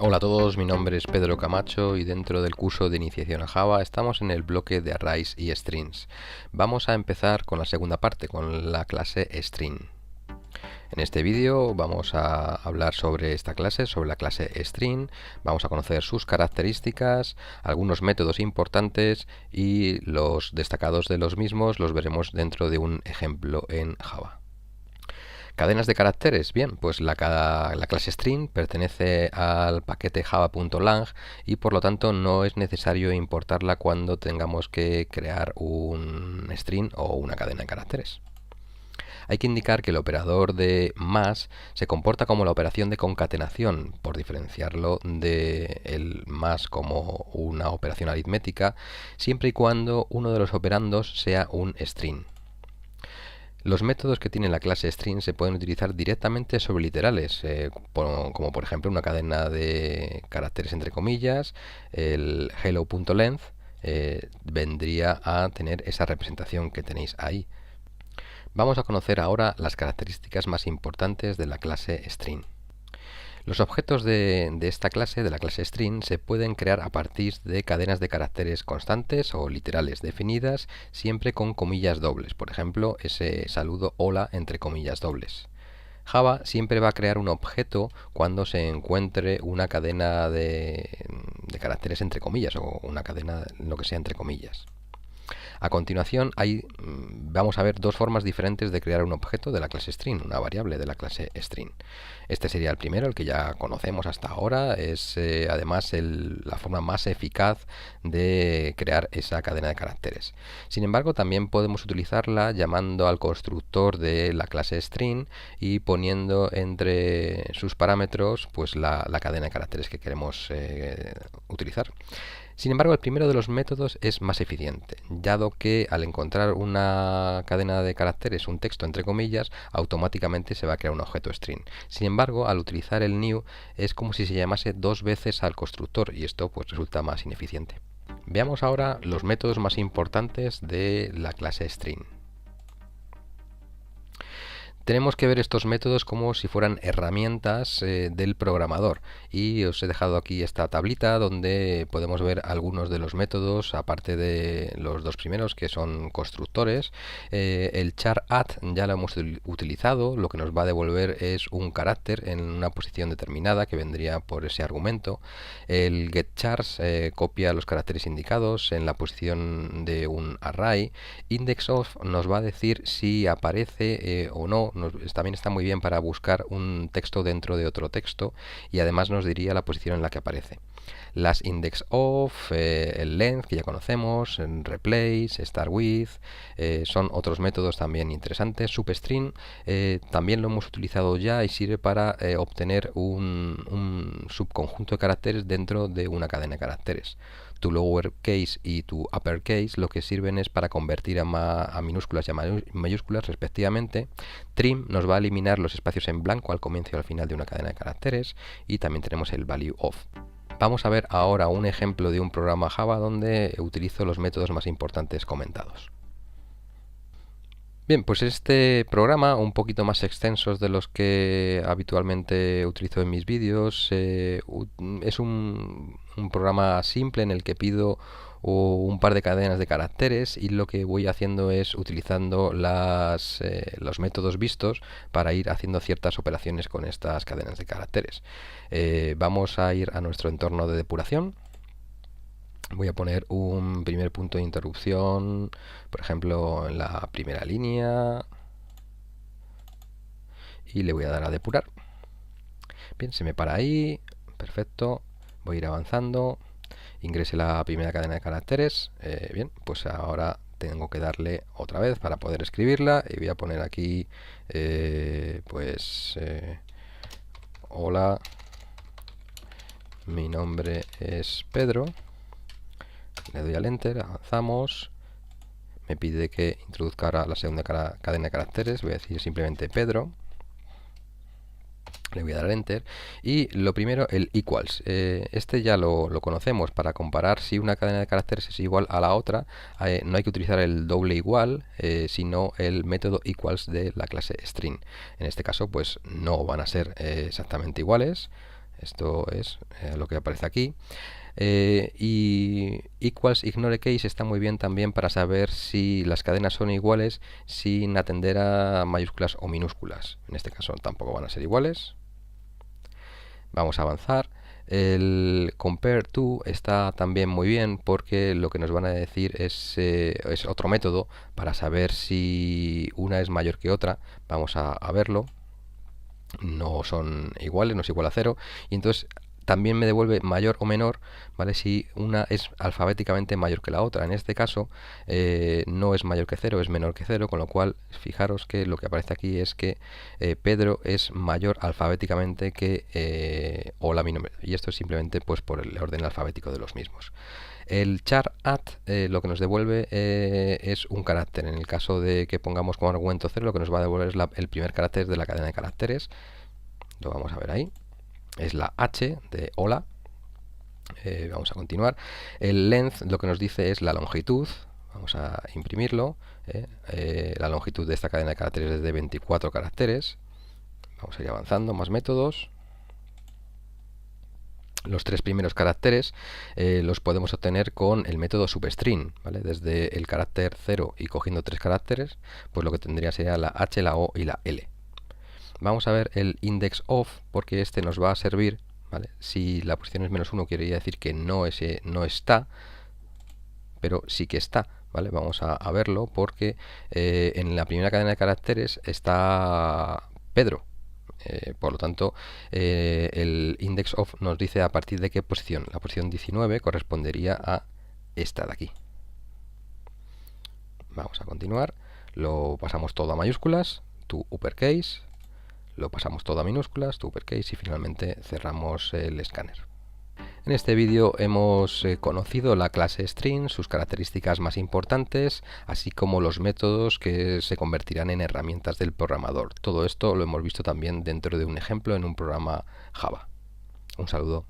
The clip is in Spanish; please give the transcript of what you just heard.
Hola a todos, mi nombre es Pedro Camacho y dentro del curso de iniciación a Java estamos en el bloque de arrays y strings. Vamos a empezar con la segunda parte, con la clase string. En este vídeo vamos a hablar sobre esta clase, sobre la clase string, vamos a conocer sus características, algunos métodos importantes y los destacados de los mismos los veremos dentro de un ejemplo en Java. Cadenas de caracteres. Bien, pues la clase string pertenece al paquete java.lang y por lo tanto no es necesario importarla cuando tengamos que crear un string o una cadena de caracteres. Hay que indicar que el operador de más se comporta como la operación de concatenación, por diferenciarlo de el más como una operación aritmética, siempre y cuando uno de los operandos sea un string. Los métodos que tiene la clase string se pueden utilizar directamente sobre literales, como por ejemplo una cadena de caracteres entre comillas. El hello.length vendría a tener esa representación que tenéis ahí. Vamos a conocer ahora las características más importantes de la clase string. Los objetos de esta clase, de la clase string, se pueden crear a partir de cadenas de caracteres constantes o literales definidas, siempre con comillas dobles. Por ejemplo, ese saludo hola entre comillas dobles. Java siempre va a crear un objeto cuando se encuentre una cadena de caracteres entre comillas o una cadena lo que sea entre comillas. A continuación vamos a ver dos formas diferentes de crear un objeto de la clase string, una variable de la clase string. Este sería el primero, el que ya conocemos hasta ahora, es además la forma más eficaz de crear esa cadena de caracteres. Sin embargo, también podemos utilizarla llamando al constructor de la clase string y poniendo entre sus parámetros pues la cadena de caracteres que queremos utilizar. Sin embargo, el primero de los métodos es más eficiente, dado que al encontrar una cadena de caracteres, un texto entre comillas, automáticamente se va a crear un objeto string. Sin embargo, al utilizar el new es como si se llamase dos veces al constructor y esto pues resulta más ineficiente. Veamos ahora los métodos más importantes de la clase string. Tenemos que ver estos métodos como si fueran herramientas del programador y os he dejado aquí esta tablita donde podemos ver algunos de los métodos, aparte de los dos primeros que son constructores. El char add ya lo hemos utilizado, lo que nos va a devolver es un carácter en una posición determinada que vendría por ese argumento. El getChars copia los caracteres indicados en la posición de un array. IndexOf nos va a decir si aparece o no. También está muy bien para buscar un texto dentro de otro texto y además nos diría la posición en la que aparece. Las IndexOf, el length que ya conocemos, el replace, startWith, son otros métodos también interesantes. Substring también lo hemos utilizado ya y sirve para obtener un subconjunto de caracteres dentro de una cadena de caracteres. Tu lowercase y tu uppercase lo que sirven es para convertir a minúsculas y a mayúsculas respectivamente. Trim nos va a eliminar los espacios en blanco al comienzo y al final de una cadena de caracteres y también tenemos el value of. Vamos a ver ahora un ejemplo de un programa Java donde utilizo los métodos más importantes comentados. Bien, pues este programa, un poquito más extensos de los que habitualmente utilizo en mis vídeos, es un programa simple en el que pido un par de cadenas de caracteres y lo que voy haciendo es utilizando los métodos vistos para ir haciendo ciertas operaciones con estas cadenas de caracteres. Vamos a ir a nuestro entorno de depuración. Voy a poner un primer punto de interrupción, por ejemplo, en la primera línea y le voy a dar a depurar. Bien, se me para ahí, perfecto, voy a ir avanzando, ingrese la primera cadena de caracteres, bien, pues ahora tengo que darle otra vez para poder escribirla y voy a poner aquí, hola, mi nombre es Pedro. Le doy al enter, avanzamos, me pide que introduzca ahora la segunda cadena de caracteres, voy a decir simplemente Pedro, le voy a dar enter y lo primero el equals, este ya lo conocemos para comparar si una cadena de caracteres es igual a la otra, no hay que utilizar el doble igual, sino el método equals de la clase string. En este caso pues no van a ser exactamente iguales. Esto es lo que aparece aquí. Y equals ignore case está muy bien también para saber si las cadenas son iguales sin atender a mayúsculas o minúsculas. En este caso tampoco van a ser iguales. Vamos a avanzar. El compare to está también muy bien porque lo que nos van a decir es otro método para saber si una es mayor que otra. Vamos a verlo. No son iguales, no es igual a 0. Y entonces también me devuelve mayor o menor, ¿vale? Si una es alfabéticamente mayor que la otra. En este caso no es mayor que 0, es menor que 0, con lo cual fijaros que lo que aparece aquí es que Pedro es mayor alfabéticamente que Hola mi nombre. Y esto es simplemente pues por el orden alfabético de los mismos. El char at lo que nos devuelve es un carácter. En el caso de que pongamos como argumento 0, lo que nos va a devolver es el primer carácter de la cadena de caracteres. Lo vamos a ver ahí. Es la H de hola. Vamos a continuar. El length lo que nos dice es la longitud. Vamos a imprimirlo. La longitud de esta cadena de caracteres es de 24 caracteres. Vamos a ir avanzando, más métodos. Los tres primeros caracteres los podemos obtener con el método substring, ¿vale? Desde el carácter 0 y cogiendo tres caracteres, pues lo que tendría sería la H, la O y la L. Vamos a ver el index of, porque este nos va a servir, ¿vale? Si la posición es -1 quiere decir que no está, pero sí que está, ¿vale? Vamos a verlo porque en la primera cadena de caracteres está Pedro. Por lo tanto, el index of nos dice a partir de qué posición. La posición 19 correspondería a esta de aquí. Vamos a continuar. Lo pasamos todo a mayúsculas, to uppercase. Lo pasamos todo a minúsculas, to uppercase, y finalmente cerramos el escáner. En este vídeo hemos conocido la clase string, sus características más importantes, así como los métodos que se convertirán en herramientas del programador. Todo esto lo hemos visto también dentro de un ejemplo en un programa Java. Un saludo.